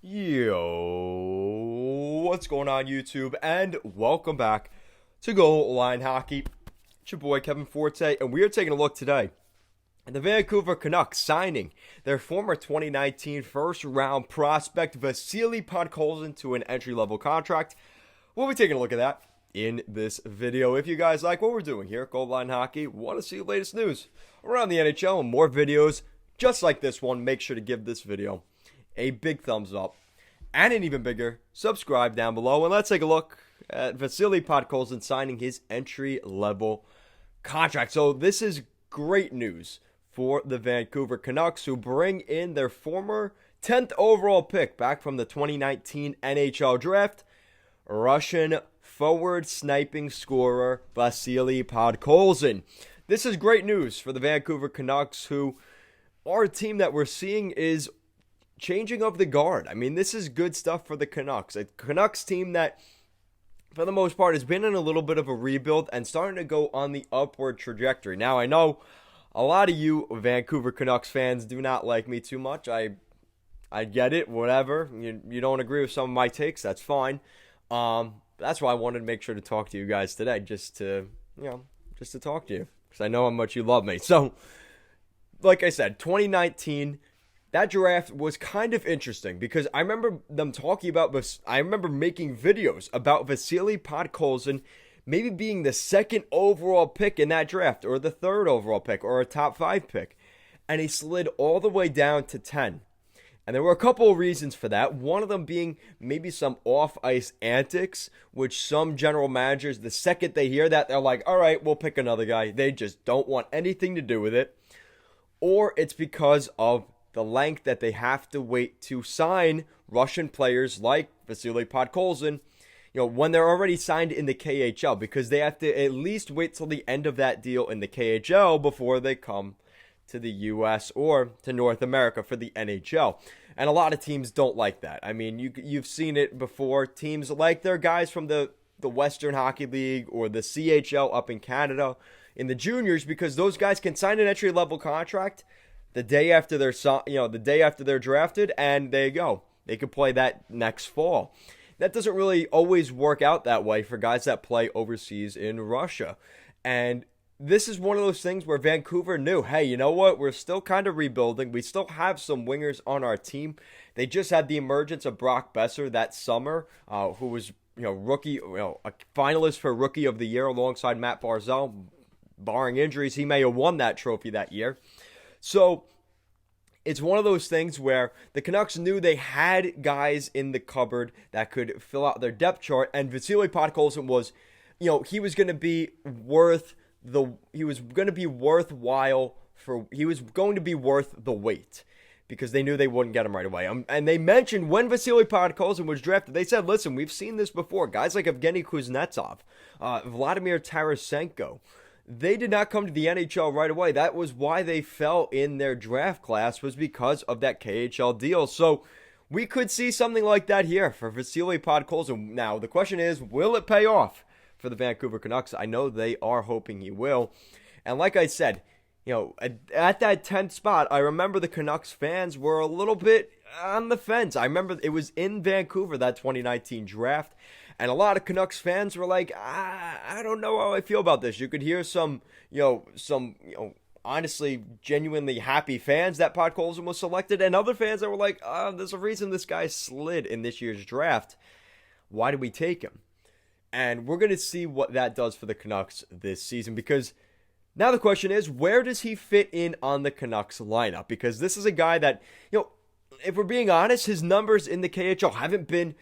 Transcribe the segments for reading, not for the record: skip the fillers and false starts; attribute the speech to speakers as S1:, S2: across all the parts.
S1: Yo, what's going on YouTube? And welcome back to Goal Line Hockey. It's your boy Kevin Forte, and we are taking a look today at the Vancouver Canucks signing their former 2019 first-round prospect Vasili Podkolzin to an entry-level contract. We'll be taking a look at that in this video. If you guys like what we're doing here at Goal Line Hockey, want to see the latest news around the NHL and more videos just like this one, make sure to give this video a big thumbs up, and an even bigger subscribe down below. And let's take a look at Vasili Podkolzin signing his entry-level contract. So this is great news for the Vancouver Canucks, who bring in their former 10th overall pick back from the 2019 NHL draft, Russian forward sniping scorer Vasili Podkolzin. This is great news for the Vancouver Canucks, who are a team that we're seeing is changing of the guard. I mean, this is good stuff for the Canucks. A Canucks team that, for the most part, has been in a little bit of a rebuild and starting to go on the upward trajectory. Now, I know a lot of you Vancouver Canucks fans do not like me too much. I get it, whatever. You don't agree with some of my takes, that's fine. That's why I wanted to make sure to talk to you guys today, just to talk to you, because I know how much you love me. So, like I said, 2019, that draft was kind of interesting because I remember them talking about this. I remember making videos about Vasili Podkolzin maybe being the second overall pick in that draft, or the third overall pick, or a top 5 pick. And he slid all the way down to 10. And there were a couple of reasons for that. One of them being maybe some off-ice antics, which some general managers, the second they hear that, they're like, all right, we'll pick another guy. They just don't want anything to do with it. Or it's because of the length that they have to wait to sign Russian players like Vasili Podkolzin, when they're already signed in the KHL, because they have to at least wait till the end of that deal in the KHL before they come to the US or to North America for the NHL. And a lot of teams don't like that. I mean, you've seen it before. Teams like their guys from the Western Hockey League or the CHL up in Canada in the juniors, because those guys can sign an entry-level contract the day after they're drafted, and there you go. They could play that next fall. That doesn't really always work out that way for guys that play overseas in Russia. And this is one of those things where Vancouver knew, hey, you know what? We're still kind of rebuilding. We still have some wingers on our team. They just had the emergence of Brock Besser that summer, who was, rookie, a finalist for Rookie of the Year alongside Matt Barzal. Barring injuries, he may have won that trophy that year. So it's one of those things where the Canucks knew they had guys in the cupboard that could fill out their depth chart, and Vasili Podkolzin was, he was going to be worth the wait, because they knew they wouldn't get him right away. And they mentioned when Vasili Podkolzin was drafted, they said, listen, we've seen this before. Guys like Evgeny Kuznetsov, Vladimir Tarasenko, they did not come to the NHL right away. That was why they fell in their draft class, was because of that KHL deal. So we could see something like that here for Vasili Podkolzin. Now, the question is, will it pay off for the Vancouver Canucks? I know they are hoping he will. And like I said, at that 10th spot, I remember the Canucks fans were a little bit on the fence. I remember it was in Vancouver, that 2019 draft. And a lot of Canucks fans were like, I don't know how I feel about this. You could hear some honestly, genuinely happy fans that Podkolzin was selected, and other fans that were like, there's a reason this guy slid in this year's draft. Why did we take him? And we're going to see what that does for the Canucks this season, because now the question is, where does he fit in on the Canucks lineup? Because this is a guy that, if we're being honest, his numbers in the KHL haven't been,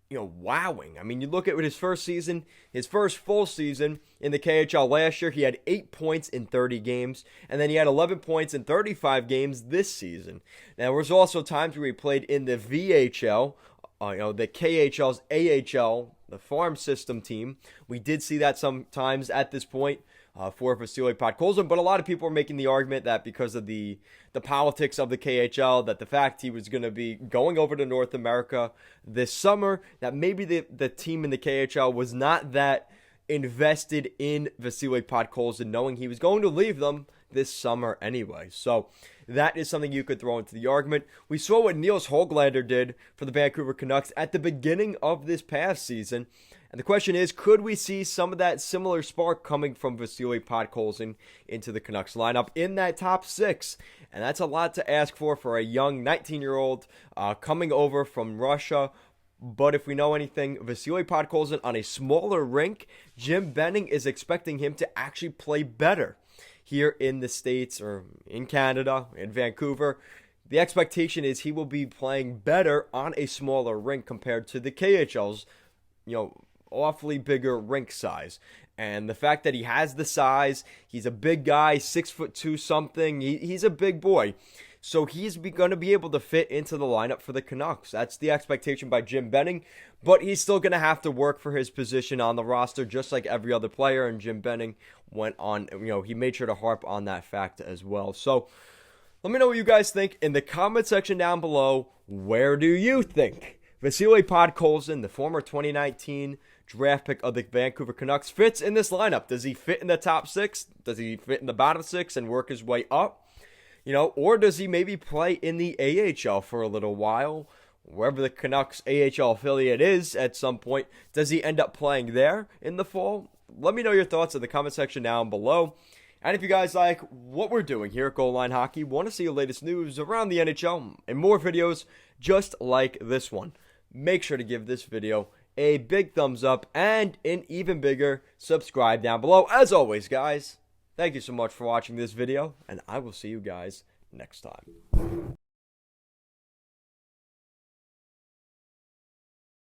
S1: wowing. I mean, you look at his first season, his first full season in the KHL last year, he had 8 points in 30 games, and then he had 11 points in 35 games this season. Now, there was also times where he played in the VHL, the KHL's AHL, the farm system team. We did see that sometimes at this point for Vasili Podkolzin, but a lot of people are making the argument that because of the politics of the KHL, that the fact he was going to be going over to North America this summer, that maybe the team in the KHL was not that invested in Vasili Podkolzin, knowing he was going to leave them this summer anyway. So that is something you could throw into the argument. We saw what Niels Höglander did for the Vancouver Canucks at the beginning of this past season. And the question is, could we see some of that similar spark coming from Vasili Podkolzin into the Canucks lineup in that top 6? And that's a lot to ask for a young 19-year-old coming over from Russia. But if we know anything, Vasili Podkolzin on a smaller rink, Jim Benning is expecting him to actually play better here in the States or in Canada, in Vancouver. The expectation is he will be playing better on a smaller rink compared to the KHL's, awfully bigger rink size. And the fact that he has the size, he's a big guy, 6'2" something, he's a big boy. So he's going to be able to fit into the lineup for the Canucks. That's the expectation by Jim Benning. But he's still going to have to work for his position on the roster just like every other player. And Jim Benning went on, he made sure to harp on that fact as well. So let me know what you guys think in the comment section down below. Where do you think Vasili Podkolzin, the former 2019 draft pick of the Vancouver Canucks, fits in this lineup? Does he fit in the top 6? Does he fit in the bottom 6 and work his way up? Or does he maybe play in the AHL for a little while? Wherever the Canucks AHL affiliate is at some point, does he end up playing there in the fall? Let me know your thoughts in the comment section down below. And if you guys like what we're doing here at Goal Line Hockey, want to see the latest news around the NHL and more videos just like this one, make sure to give this video a big thumbs up and an even bigger subscribe down below. As always, guys, thank you so much for watching this video, and I will see you guys next time.